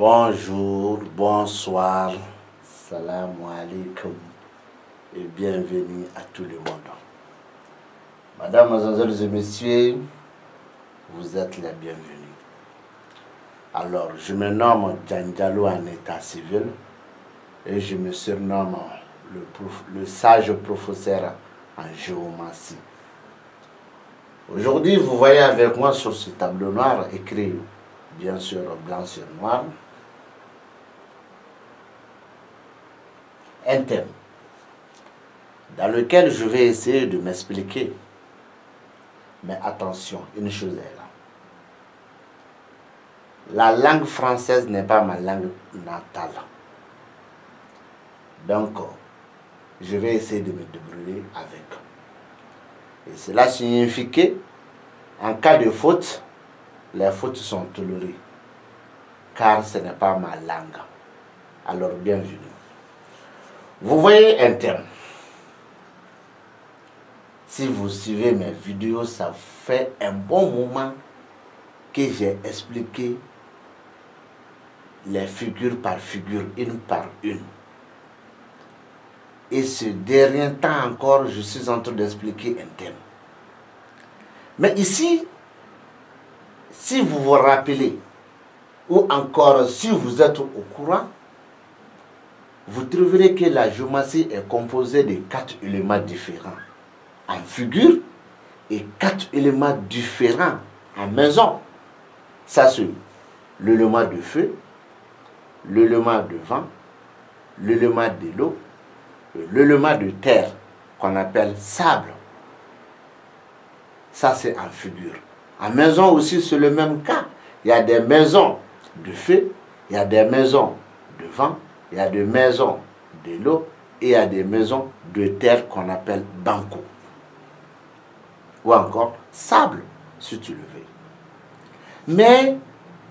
Bonjour, bonsoir, salam alaikum et bienvenue à tout le monde. Madame, mademoiselles et messieurs, vous êtes les bienvenus. Alors, je me nomme Djandjalo en état civil et je me surnomme le sage professeur en géomancie. Aujourd'hui, vous voyez avec moi sur ce tableau noir écrit, bien sûr, blanc sur noir, un thème dans lequel je vais essayer de m'expliquer. Mais attention, une chose est là. La langue française n'est pas ma langue natale. Donc, je vais essayer de me débrouiller avec. Et cela signifie que, en cas de faute, les fautes sont tolérées. Car ce n'est pas ma langue. Alors, bienvenue. Vous voyez un thème. Si vous suivez mes vidéos, ça fait un bon moment que j'ai expliqué les figures par figure, une par une. Et ce dernier temps encore, je suis en train d'expliquer un thème. Mais ici, si vous vous rappelez, ou encore si vous êtes au courant, vous trouverez que la géomancie est composée de 4 éléments différents en figure et 4 éléments différents en maison. Ça c'est l'élément de feu, l'élément de vent, l'élément de l'eau, l'élément de terre qu'on appelle sable. Ça c'est en figure. En maison aussi c'est le même cas. Il y a des maisons de feu, il y a des maisons de vent, il y a des maisons de l'eau et il y a des maisons de terre qu'on appelle banco. Ou encore sable, si tu le veux. Mais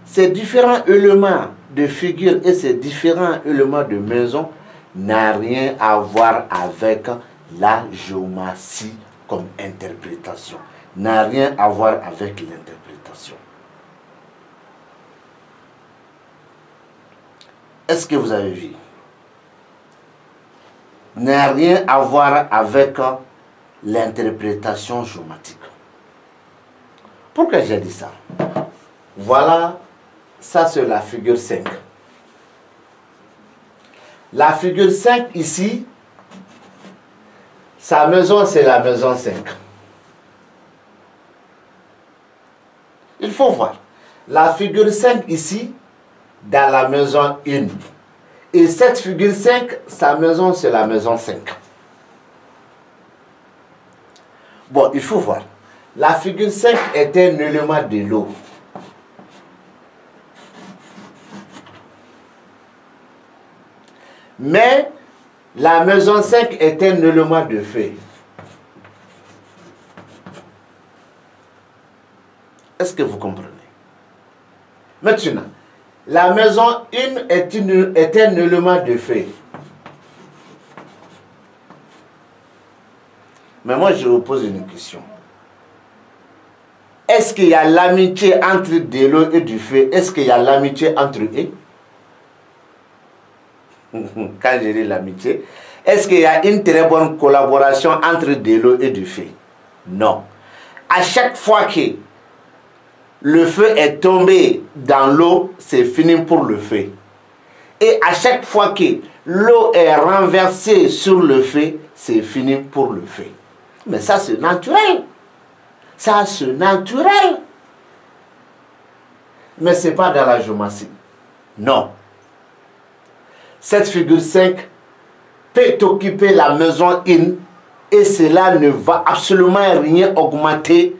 ces différents éléments de figure et ces différents éléments de maison n'ont rien à voir avec la géomancie comme interprétation. N'a rien à voir avec l'interprétation. Est-ce que vous avez vu? N'a rien à voir avec l'interprétation géomatique. Pourquoi j'ai dit ça? Voilà, ça c'est la figure 5. La figure 5 ici, sa maison c'est la maison 5. Il faut voir. La figure 5 ici, dans la maison 1. Et cette figure 5, sa maison c'est la maison 5. Bon, il faut voir. La figure 5 est un élément de l'eau. Mais la maison 5 est un élément de feu. Est-ce que vous comprenez? Maintenant, la maison 1 est un élément de feu. Mais moi, je vous pose une question. Est-ce qu'il y a l'amitié entre de l'eau et du feu? Est-ce qu'il y a l'amitié entre eux? Quand je dis l'amitié, est-ce qu'il y a une très bonne collaboration entre de l'eau et du feu? Non. À chaque fois que le feu est tombé dans l'eau, c'est fini pour le feu. Et à chaque fois que l'eau est renversée sur le feu, c'est fini pour le feu. Mais ça, c'est naturel. Ça, c'est naturel. Mais ce n'est pas dans la géomancie. Non. Cette figure 5 peut occuper la maison 1 et cela ne va absolument rien augmenter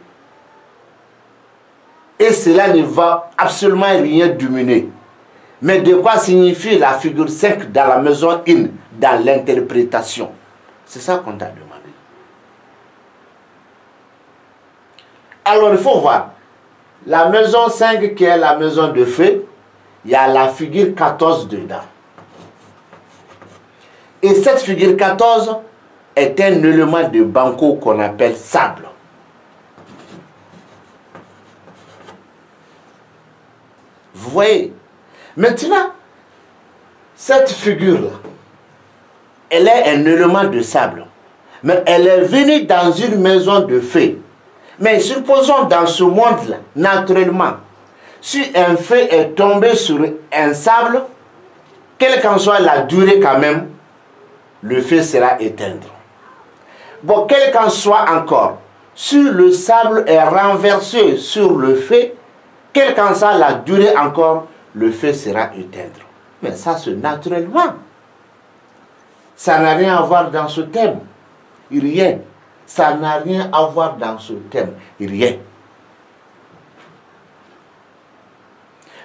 et cela ne va absolument rien diminuer. Mais de quoi signifie la figure 5 dans la maison 1, dans l'interprétation? C'est ça qu'on t'a demandé. Alors il faut voir. La maison 5 qui est la maison de feu, il y a la figure 14 dedans. Et cette figure 14 est un élément de banco qu'on appelle sable. Vous voyez? Maintenant, cette figure-là, elle est un élément de sable. Mais elle est venue dans une maison de fée. Mais supposons dans ce monde-là, naturellement, si un fée est tombé sur un sable, quelle qu'en soit la durée quand même, le feu sera éteint. Bon, quel qu'en soit encore, si le sable est renversé sur le feu, quelle qu'en soit la durée encore, le feu sera éteint. Mais ça, c'est naturellement. Ça n'a rien à voir dans ce thème. Rien. Ça n'a rien à voir dans ce thème. Rien.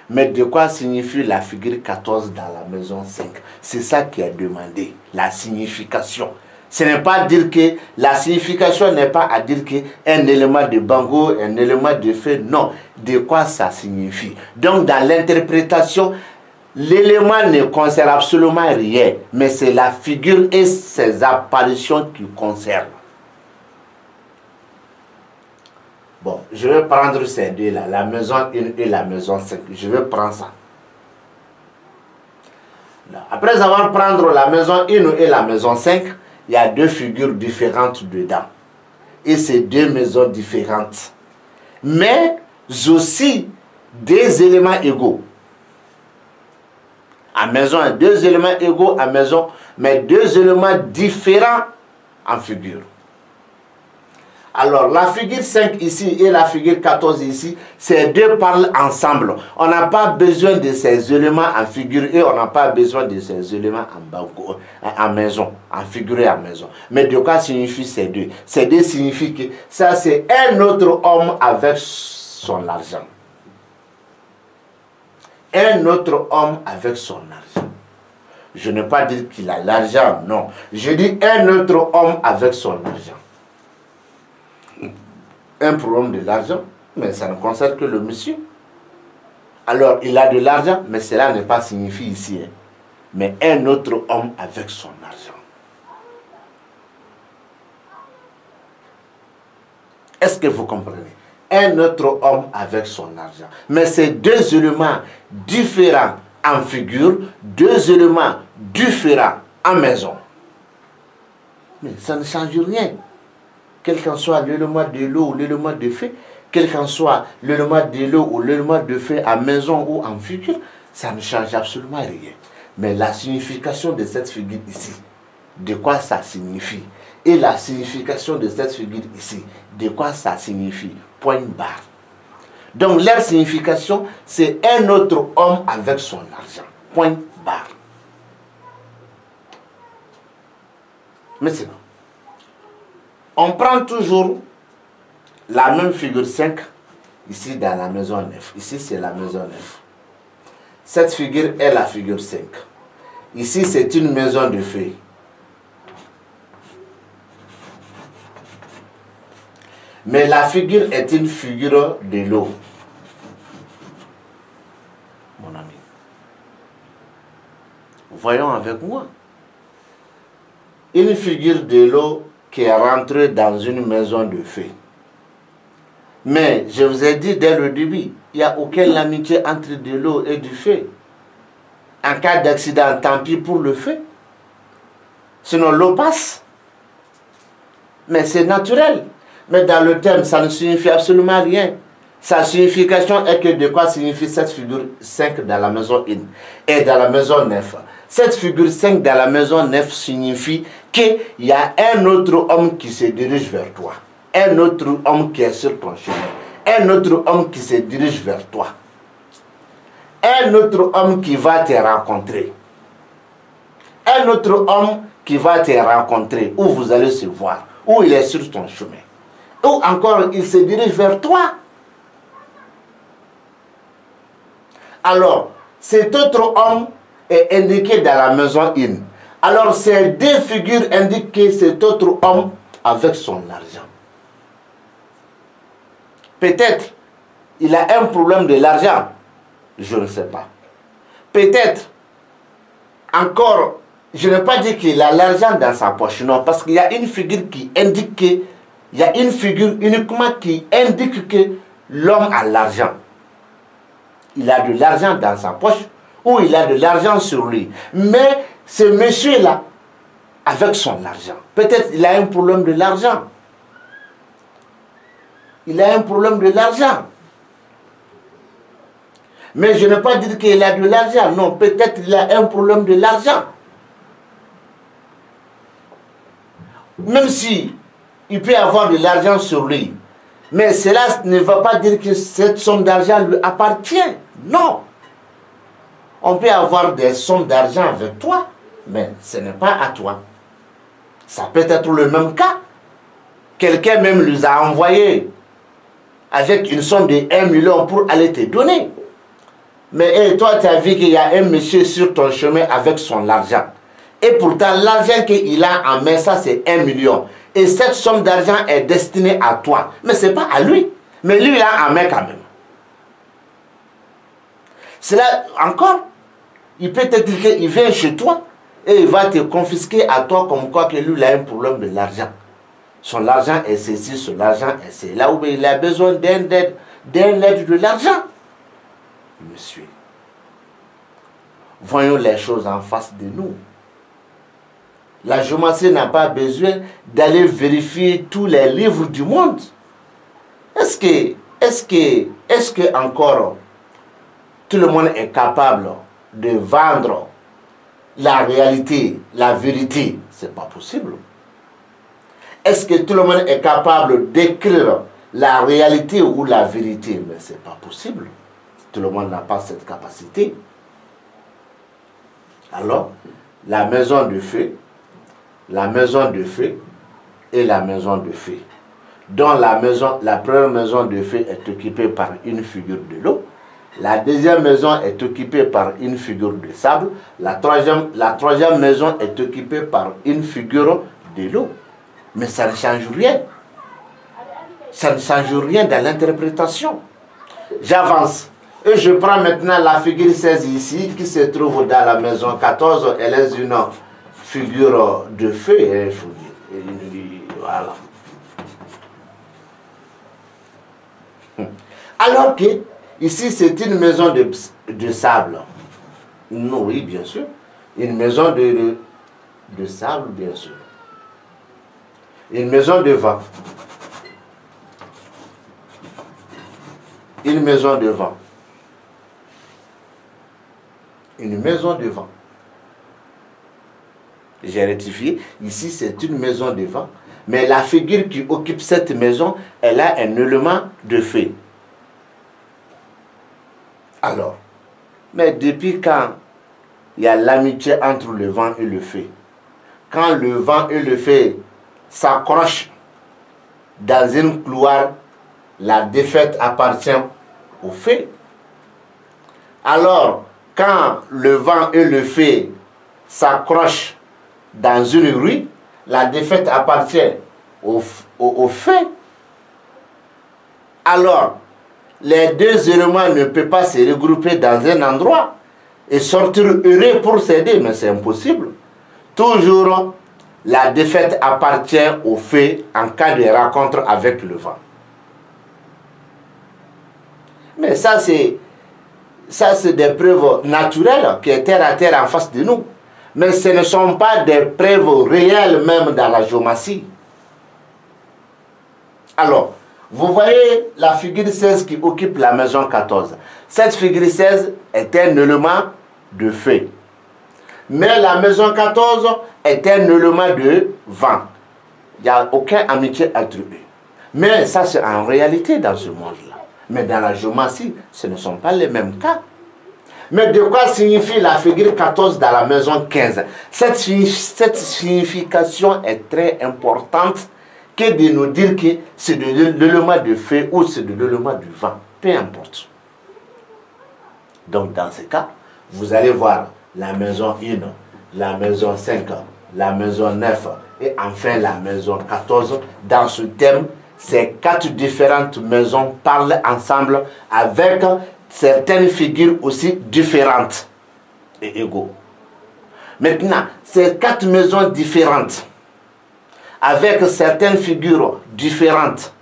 Mais de quoi signifie la figure 14 dans la maison 5? C'est ça qui est demandé, la signification. Ce n'est pas dire que la signification n'est pas à dire qu'un élément de bango, un élément de feu, non. De quoi ça signifie? Donc dans l'interprétation, l'élément ne concerne absolument rien, mais c'est la figure et ses apparitions qui concernent. Bon, je vais prendre ces deux-là, la maison 1 et la maison 5. Je vais prendre ça. Après avoir pris la maison 1 et la maison 5, il y a deux figures différentes dedans. Et c'est deux maisons différentes. Mais aussi des éléments égaux. À maison 1, deux éléments égaux à maison, mais deux éléments différents en figure. Alors, la figure 5 ici et la figure 14 ici, ces deux parlent ensemble. On n'a pas besoin de ces éléments en figure et on n'a pas besoin de ces éléments en maison, en figure et en maison. Mais de quoi signifient ces deux? Ces deux signifient que ça, c'est un autre homme avec son argent. Un autre homme avec son argent. Je ne veux pas dire qu'il a l'argent, non. Je dis un autre homme avec son argent. Un problème de l'argent, mais ça ne concerne que le monsieur. Alors, il a de l'argent, mais cela n'est pas signifié ici. Hein. Mais un autre homme avec son argent. Est-ce que vous comprenez? Un autre homme avec son argent. Mais c'est deux éléments différents en figure, deux éléments différents en maison. Mais ça ne change rien. Quel qu'en soit l'élément de l'eau ou l'élément de feu, quel qu'en soit l'élément de l'eau ou l'élément de feu à maison ou en figure, ça ne change absolument rien. Mais la signification de cette figure ici, de quoi ça signifie? Et la signification de cette figure ici, de quoi ça signifie? Point barre. Donc leur signification, c'est un autre homme avec son argent. Point barre. Maintenant, on prend toujours la même figure 5, ici dans la maison 9. Ici, c'est la maison 9. Cette figure est la figure 5. Ici, c'est une maison de feu. Mais la figure est une figure de l'eau. Mon ami. Voyons avec moi. Une figure de l'eau qui est rentré dans une maison de feu. Mais je vous ai dit dès le début, il n'y a aucune amitié entre de l'eau et du feu. En cas d'accident, tant pis pour le feu. Sinon l'eau passe. Mais c'est naturel. Mais dans le terme, ça ne signifie absolument rien. Sa signification est que de quoi signifie cette figure 5 dans la maison 1 et dans la maison 9. Cette figure 5 dans la maison 9 signifie qu'il y a un autre homme qui se dirige vers toi. Un autre homme qui est sur ton chemin. Un autre homme qui se dirige vers toi. Un autre homme qui va te rencontrer. Un autre homme qui va te rencontrer, où vous allez se voir, où il est sur ton chemin. Ou encore, il se dirige vers toi. Alors, cet autre homme est indiqué dans la maison 1. Alors, ces deux figures indiquent que cet autre homme avec son argent. Peut-être, il a un problème de l'argent. Je ne sais pas. Peut-être, encore, je ne vais pas dire qu'il a l'argent dans sa poche. Non, parce qu'il y a une figure qui indique que, il y a une figure uniquement qui indique que l'homme a l'argent. Il a de l'argent dans sa poche ou il a de l'argent sur lui. Mais ce monsieur-là, avec son argent, peut-être il a un problème de l'argent. Il a un problème de l'argent. Mais je ne vais pas dire qu'il a de l'argent. Non, peut-être il a un problème de l'argent. Même si il peut avoir de l'argent sur lui. Mais cela ne va pas dire que cette somme d'argent lui appartient. Non. On peut avoir des sommes d'argent avec toi, mais ce n'est pas à toi. Ça peut être le même cas. Quelqu'un même lui a envoyé avec une somme de 1 million pour aller te donner. Mais toi, tu as vu qu'il y a un monsieur sur ton chemin avec son argent. Et pourtant, l'argent qu'il a en main, ça c'est 1 million. Et cette somme d'argent est destinée à toi. Mais ce n'est pas à lui. Mais lui, il a en main quand même. Cela, encore, il peut te dire qu'il vient chez toi et il va te confisquer à toi comme quoi que lui, il a un problème de l'argent. Son argent est ceci, son argent est ceci. Là où il a besoin d'un aide de l'argent. Monsieur, voyons les choses en face de nous. La géomancie n'a pas besoin d'aller vérifier tous les livres du monde. Est-ce que encore tout le monde est capable de vendre la réalité, la vérité? Ce n'est pas possible. Est-ce que tout le monde est capable d'écrire la réalité ou la vérité? Mais ce n'est pas possible. Tout le monde n'a pas cette capacité. Alors, la maison de feu et la maison de feu. Dont la première maison de feu est occupée par une figure de l'eau. La deuxième maison est occupée par une figure de sable. La troisième maison est occupée par une figure de l'eau. Mais ça ne change rien. Ça ne change rien dans l'interprétation. J'avance. Et je prends maintenant la figure 16 ici, qui se trouve dans la maison 14. Elle est une figure de feu. Voilà. Alors que ici, c'est une maison de sable. Non, oui, bien sûr. Une maison de sable, bien sûr. Une maison de vent. Une maison de vent. Une maison de vent. J'ai rectifié. Ici, c'est une maison de vent. Mais la figure qui occupe cette maison, elle a un élément de feu. Alors, mais depuis quand il y a l'amitié entre le vent et le feu? Quand le vent et le feu s'accrochent dans une couloir, la défaite appartient au feu. Alors, quand le vent et le feu s'accrochent dans une rue, la défaite appartient au feu. Alors, les deux éléments ne peuvent pas se regrouper dans un endroit et sortir heureux pour s'aider, mais c'est impossible. Toujours, la défaite appartient au feu en cas de rencontre avec le vent. Mais ça, c'est des preuves naturelles qui est terre à terre en face de nous. Mais ce ne sont pas des preuves réelles même dans la géomancie. Alors, vous voyez la figure 16 qui occupe la maison 14. Cette figure 16 est un élément de feu. Mais la maison 14 est un élément de vent. Il n'y a aucune amitié entre eux. Mais ça, c'est en réalité dans ce monde-là. Mais dans la géomancie, ce ne sont pas les mêmes cas. Mais de quoi signifie la figure 14 dans la maison 15? Cette signification est très importante que de nous dire que c'est de l'élément de feu ou c'est de l'élément du vent. Peu importe. Donc dans ce cas, vous allez voir la maison 1, la maison 5, la maison 9 et enfin la maison 14. Dans ce thème, ces 4 différentes maisons parlent ensemble avec certaines figures aussi différentes et égaux. Maintenant, ces 4 maisons différentes, avec certaines figures différentes,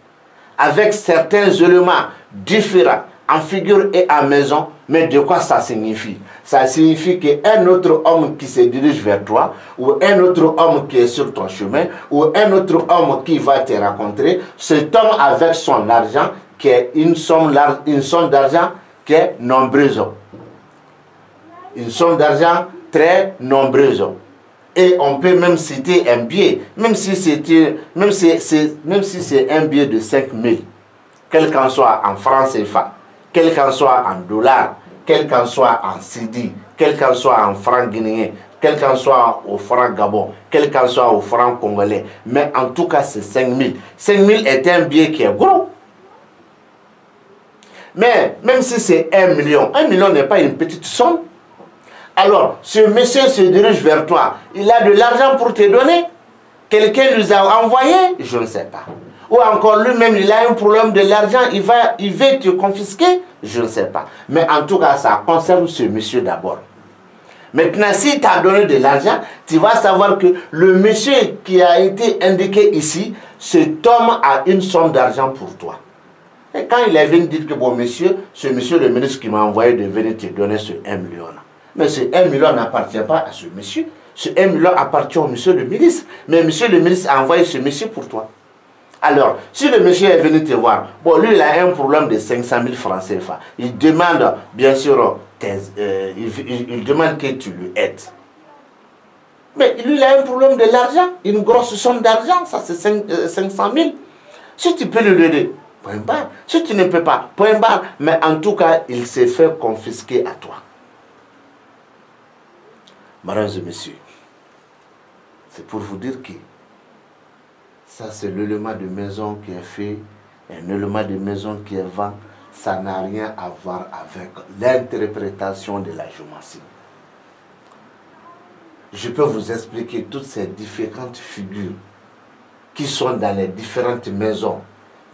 avec certains éléments différents, en figure et en maison. Mais de quoi ça signifie? Ça signifie qu'un autre homme qui se dirige vers toi, ou un autre homme qui est sur ton chemin, ou un autre homme qui va te rencontrer, cet homme avec son argent, qui est une somme d'argent qui est nombreuse. Une somme d'argent très nombreuse. Et on peut même citer un billet, même si c'est un billet de 5 000, quel qu'en soit en francs CFA, quel qu'en soit en dollars, quel qu'en soit en CD, quel qu'en soit en francs guinéens, quel qu'en soit au franc gabon, quel qu'en soit au franc congolais, mais en tout cas c'est 5 000. 5 000 est un billet qui est gros. Mais même si c'est 1 million n'est pas une petite somme. Alors, ce monsieur se dirige vers toi, il a de l'argent pour te donner. Quelqu'un lui a envoyé, je ne sais pas. Ou encore lui-même, il a un problème de l'argent, il veut te confisquer, je ne sais pas. Mais en tout cas, ça concerne ce monsieur d'abord. Maintenant, si tu as donné de l'argent, tu vas savoir que le monsieur qui a été indiqué ici, cet homme a une somme d'argent pour toi. Et quand il est venu dire que, bon, monsieur, ce monsieur le ministre qui m'a envoyé de venir te donner ce 1 million là. Mais ce 1 million n'appartient pas à ce monsieur. Ce 1 million appartient au monsieur le ministre. Mais monsieur le ministre a envoyé ce monsieur pour toi. Alors, si le monsieur est venu te voir, bon, lui, il a un problème de 500 000 francs CFA. Il demande, bien sûr, il demande que tu lui aides. Mais lui, il a un problème de l'argent, une grosse somme d'argent, ça c'est 500 000. Si tu peux lui aider, point barre. Si tu ne peux pas, point barre. Mais en tout cas, il s'est fait confisquer à toi. Mesdames et messieurs, c'est pour vous dire que ça c'est l'élément de maison qui est fait, un élément de maison qui est vent, ça n'a rien à voir avec l'interprétation de la géomancie. Je peux vous expliquer toutes ces différentes figures qui sont dans les différentes maisons,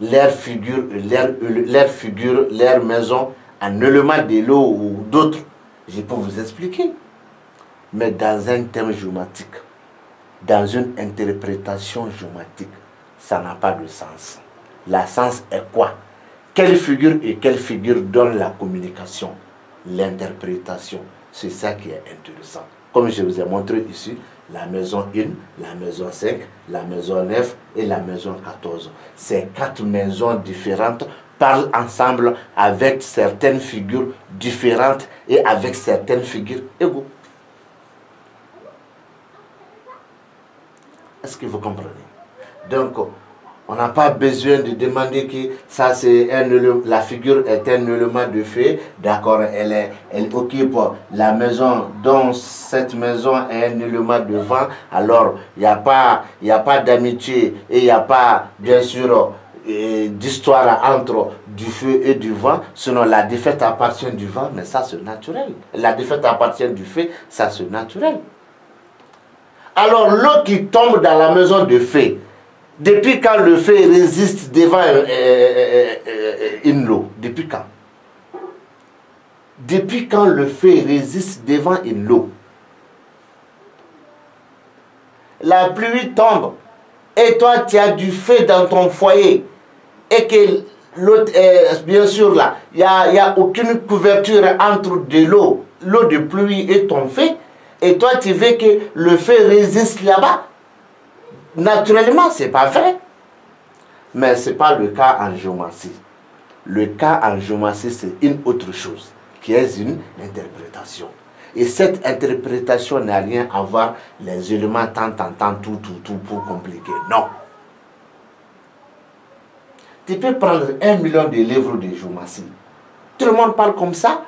leurs figures, leurs maisons, en élément de l'eau ou d'autres. Je peux vous expliquer. Mais dans un thème géomatique, dans une interprétation géomatique, ça n'a pas de sens. La sens est quoi? Quelle figure et quelle figure donne la communication? L'interprétation. C'est ça qui est intéressant. Comme je vous ai montré ici, la maison 1, la maison 5, la maison 9 et la maison 14. Ces 4 maisons différentes parlent ensemble avec certaines figures différentes et avec certaines figures égaux. Est-ce que vous comprenez? Donc, on n'a pas besoin de demander que ça c'est la figure est un élément de fait. D'accord, elle occupe la maison, dont cette maison est un élément de vent. Alors, il n'y a pas d'amitié et il n'y a pas, bien sûr, d'histoire entre du feu et du vent. Sinon, la défaite appartient du vent, mais ça c'est naturel. La défaite appartient du feu, ça c'est naturel. Alors, l'eau qui tombe dans la maison de feu, depuis quand le feu résiste devant une eau? Depuis quand? Depuis quand le feu résiste devant une eau? La pluie tombe et toi tu as du feu dans ton foyer et que l'autre, bien sûr là, il n'y a aucune couverture entre de l'eau de pluie et ton feu. Et toi, tu veux que le feu résiste là-bas? Naturellement, ce n'est pas vrai. Mais ce n'est pas le cas en géomancie. Le cas en géomancie, c'est une autre chose, qui est une interprétation. Et cette interprétation n'a rien à voir les éléments tant, tout pour compliquer. Non. Tu peux prendre 1 million de livres de géomancie. Tout le monde parle comme ça.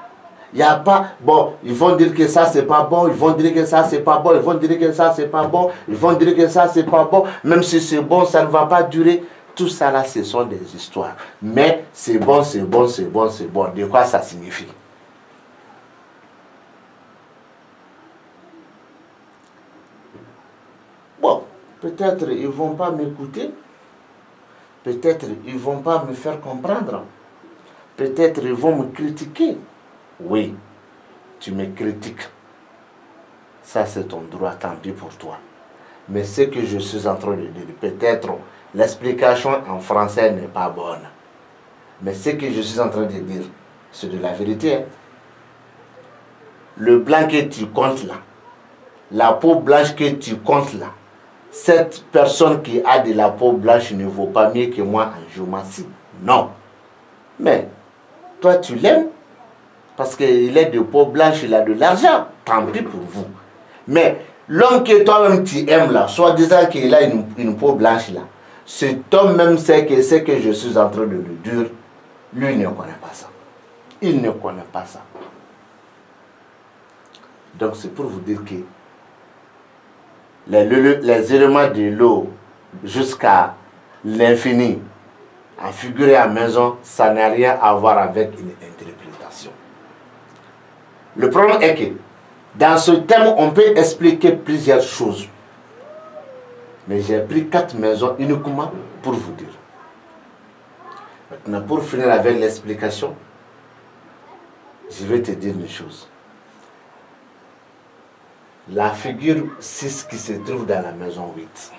Il n'y a pas, bon, ils vont dire que ça c'est pas bon, ils vont dire que ça c'est pas bon, ils vont dire que ça c'est pas bon, ils vont dire que ça c'est pas bon, même si c'est bon, ça ne va pas durer. Tout ça là, ce sont des histoires. Mais c'est bon, c'est bon, c'est bon, c'est bon. De quoi ça signifie? Bon, peut-être ils ne vont pas m'écouter, peut-être ils ne vont pas me faire comprendre, peut-être ils vont me critiquer. Oui, tu me critiques. Ça, c'est ton droit, tant pis pour toi. Mais ce que je suis en train de dire, peut-être l'explication en français n'est pas bonne. Mais ce que je suis en train de dire, C'est de la vérité. Hein. Le blanc que tu comptes là, la peau blanche que tu comptes là, cette personne qui a de la peau blanche ne vaut pas mieux que moi en géomancie. Non. Mais toi tu l'aimes parce qu'il est de peau blanche, il a de l'argent. Tant pis pour vous. Mais l'homme que toi-même tu aimes là, soit disant qu'il a une peau blanche là, cet homme même sait que c'est que je suis en train de le dire, lui ne connaît pas ça. Il ne connaît pas ça. Donc c'est pour vous dire que les éléments de l'eau jusqu'à l'infini, en figuré à maison, ça n'a rien à voir avec une interprétation. Le problème est que dans ce thème, on peut expliquer plusieurs choses. Mais j'ai pris 4 maisons uniquement pour vous dire. Maintenant, pour finir avec l'explication, je vais te dire une chose. La figure 6 qui se trouve dans la maison 8.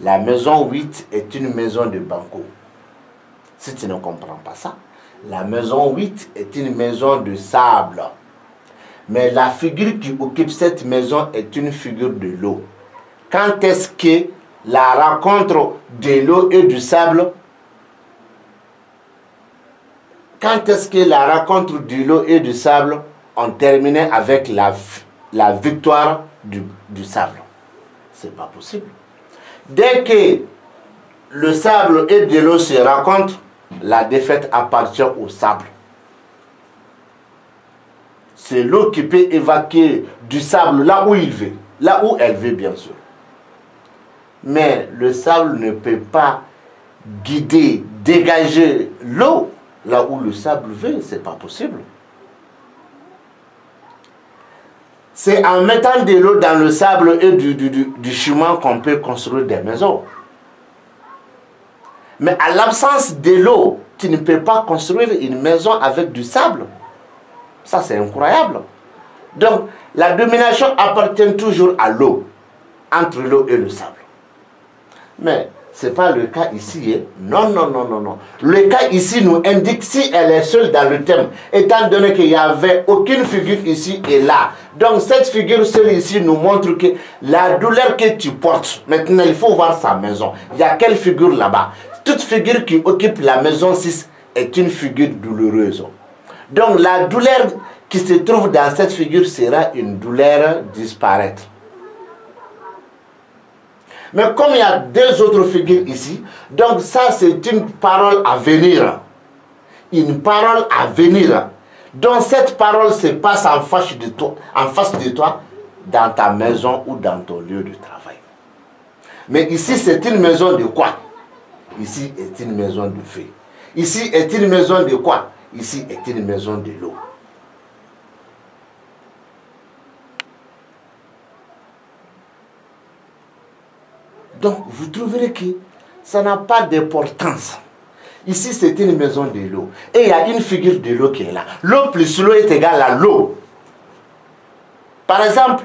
La maison 8 est une maison de banco. Si tu ne comprends pas ça, la maison 8 est une maison de sable. Mais la figure qui occupe cette maison est une figure de l'eau. Quand est-ce que la rencontre de l'eau et du sable, quand est-ce que la rencontre de l'eau et du sable ont terminé avec la victoire du sable? C'est pas possible. Dès que le sable et de l'eau se rencontrent, la défaite appartient au sable. C'est l'eau qui peut évacuer du sable là où il veut, là où elle veut bien sûr. Mais le sable ne peut pas guider, dégager l'eau là où le sable veut, c'est pas possible. C'est en mettant de l'eau dans le sable et du ciment qu'on peut construire des maisons. Mais à l'absence de l'eau, tu ne peux pas construire une maison avec du sable. Ça, c'est incroyable. Donc, la domination appartient toujours à l'eau, entre l'eau et le sable. Mais ce n'est pas le cas ici. Hein? Non, non, non, non, non. Le cas ici nous indique si elle est seule dans le thème, étant donné qu'il n'y avait aucune figure ici et là. Donc, cette figure seule ici nous montre que la douleur que tu portes, maintenant, il faut voir sa maison. Il y a quelle figure là-bas? Toute figure qui occupe la maison 6 est une figure douloureuse. Donc, la douleur qui se trouve dans cette figure sera une douleur disparaître. Mais comme il y a 2 autres figures ici, donc ça c'est une parole à venir. Une parole à venir. Donc cette parole se passe en face de toi, dans ta maison ou dans ton lieu de travail. Mais ici c'est une maison de quoi? Ici est une maison de feu. Ici est une maison de quoi? Ici est une maison de l'eau. Donc, vous trouverez que ça n'a pas d'importance. Ici, c'est une maison de l'eau. Et il y a une figure de l'eau qui est là. L'eau plus l'eau est égale à l'eau. Par exemple,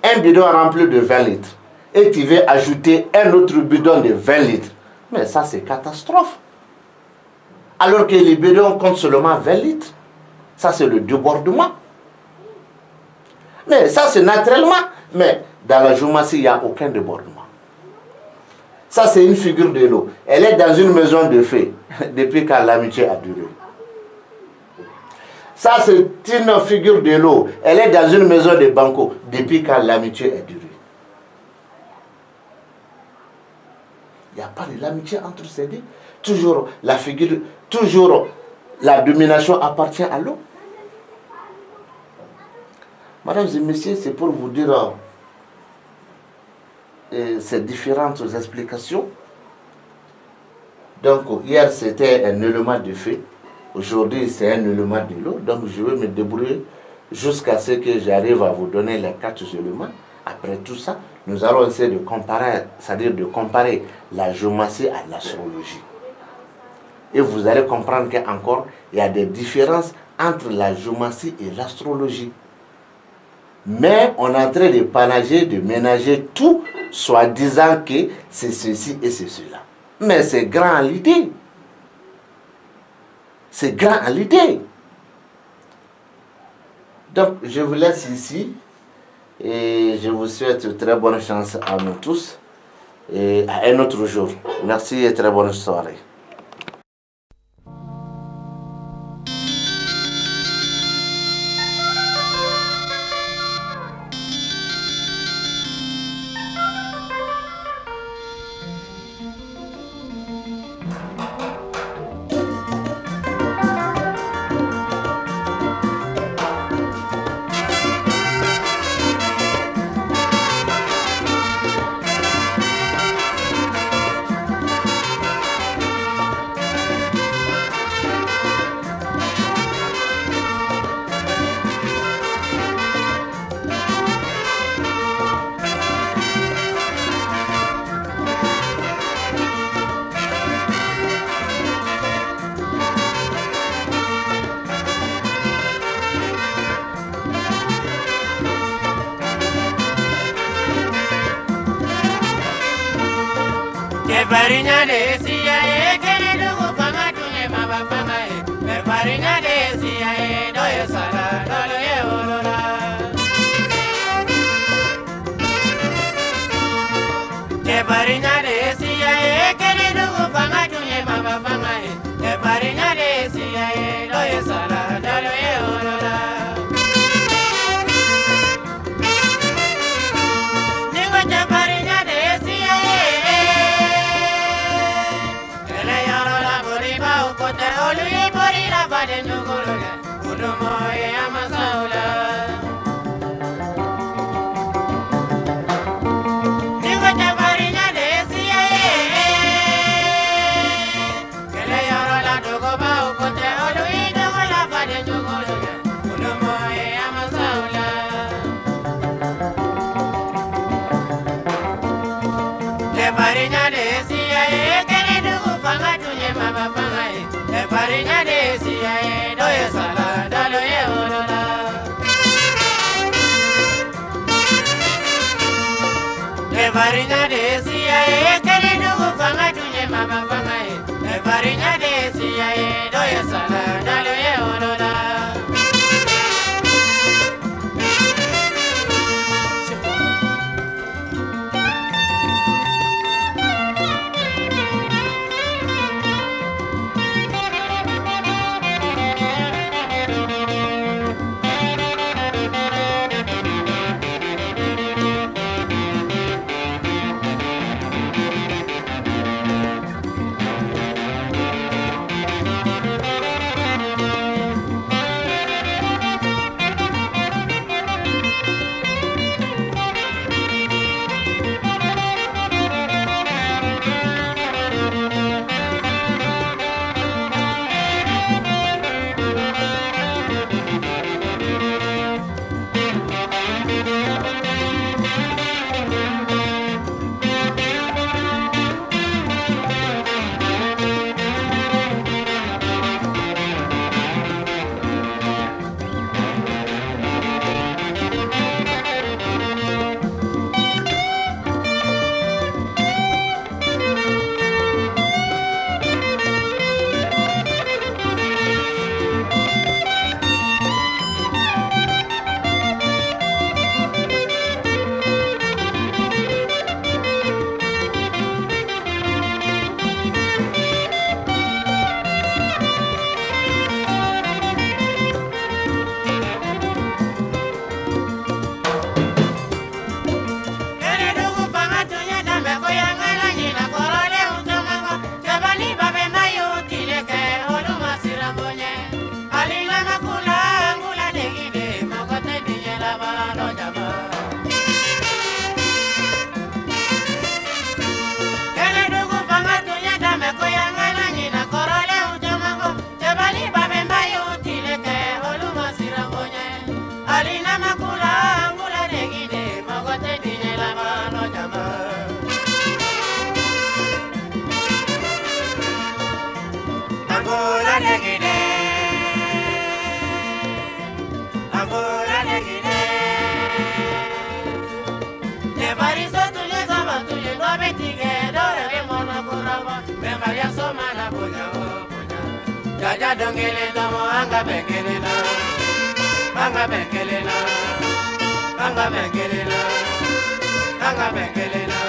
un bidon rempli de 20 litres. Et tu veux ajouter un autre bidon de 20 litres. Mais ça, c'est catastrophe. Alors que les bidons comptent seulement 20 litres. Ça, c'est le débordement. Mais ça, c'est naturellement. Mais dans la géomancie, il n'y a aucun débordement. Ça, c'est une figure de l'eau. Elle est dans une maison de feu depuis quand l'amitié a duré. Ça, c'est une figure de l'eau. Elle est dans une maison de banco depuis quand l'amitié a duré. Il n'y a pas de l'amitié entre ces deux. Toujours la figure, toujours la domination appartient à l'eau. Mesdames et messieurs, c'est pour vous dire ces différentes explications. Donc hier c'était un élément de feu, aujourd'hui c'est un élément de l'eau, donc je vais me débrouiller jusqu'à ce que j'arrive à vous donner les 4 éléments. Après tout ça, nous allons essayer de comparer, c'est-à-dire de comparer la géomancie à l'astrologie. Et vous allez comprendre qu'encore il y a des différences entre la géomancie et l'astrologie. Mais on est en train de panager, de ménager tout, soit disant que c'est ceci et c'est cela. Mais c'est grand à l'idée. c'est grand à l'idée. Donc, je vous laisse ici et je vous souhaite très bonne chance à nous tous et à un autre jour. Merci et très bonne soirée. Farinya de CIA, kene dugu fanga tunye maba fanga e. Farinya de CIA, doye sala, doye olola. Farinya de CIA, kene dugu fanga tunye maba fanga e. Farinya de CIA, doye sala, doye olola. Ningo farinya de CIA. Olu bori la bade nyugulule, ulu moye amasaula. Ningo farinya de CIA, kele yaro la dogo ba ukote. Olu dogo la bade nyugulule, ulu moye amasaula. Farinya de CIA, kele dugu fanga tunye mama fanga e. Farinya de CIA, doye sala, doye olola. Farinya de CIA, kene dugu fanga tunye mama fanga e. Farinya de CIA, doye sala, doye olola. Jaja dongele domo anga bekelena. Anga bekelena. Anga bekelena. Anga bekelena.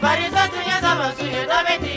Variza tunya zama suye dobe